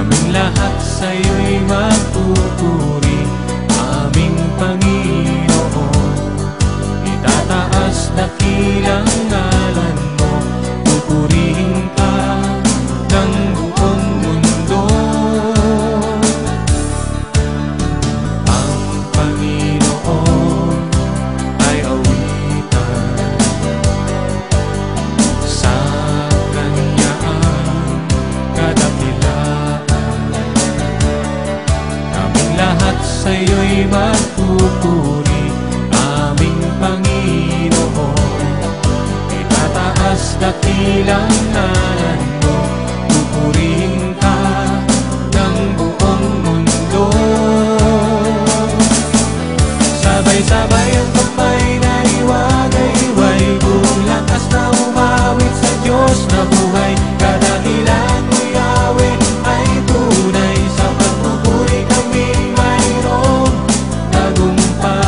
Kaming lahat sa'yo'y magpupuri, aming Panginoon. Itataas dakilang ngalan mo, pupurihin ka ng buong mundo. Ang Panginoon ay awitan, sa Kanya ang kadakilaan. Kaming lahat sa'yo'y magpupuri, aming Panginoon. Itataas dakilang ngalan mo, pupurihin ka ng buong mundo. Sabay-sabay ang kamay na iwagayway, buong lakas na umawit sa Diyos na buhay. Kadakilan mo, Yahweh, ay tunay, sa pagpupuri kami mayroong tagumpay.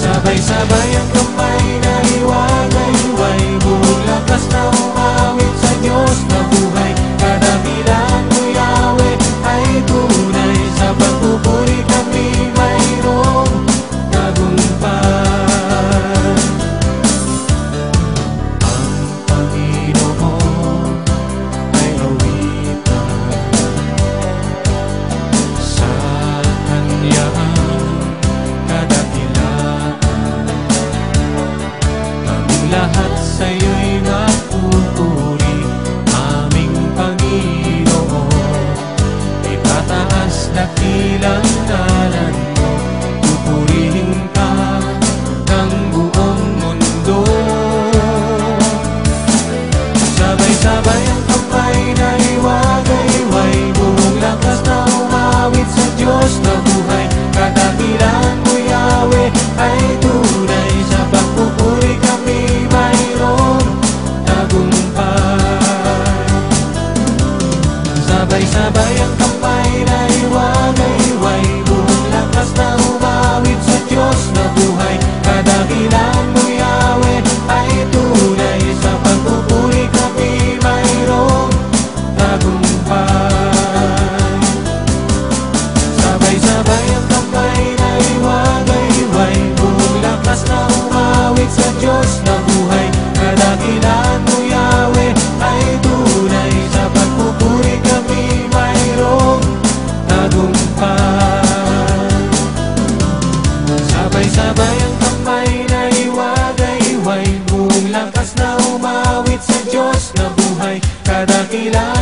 Sabay-sabay ang kamay na iwagayway, buong lakas na umawit sa Diyos na buhay. Kadakilan mo, Yahweh, ay tunay, sa pagpupuri kami mayroong tagumpay. Ang Panginoon ay awitan, sa Kanya ang kadakilaan. Kaming lahat sa'yo'y magpupuri, aming Panginoon. Itataas dakilang ngalan mo, pupurihin ka ng buong mundo. Sabay-sabay ang kamay na iwagayway, buong lakas na umawit sa Diyos na buhay. Kadakilan mo, Yahweh, ay tunay, sa pagpupuri kami mayroong tagumpay. Sabay-sabay ang kamay na iwagayway, buong lakas na umawit sa Diyos na buhay. Kadakilan mo, Yahweh, ay tunay, sa pagpupuri kami mayroong tagumpay. Sabay-sabay ang kamay na iwagayway, buong lakas na umawit sa Diyos na buhay. Kadakilan mo, Yahweh, ay tunay, sa pagpupuri kami mayroong tagumpay. Sabay-sabay ang kamay na iwagayway, buong lakas na umawit sa Diyos na buhay. Kadakilan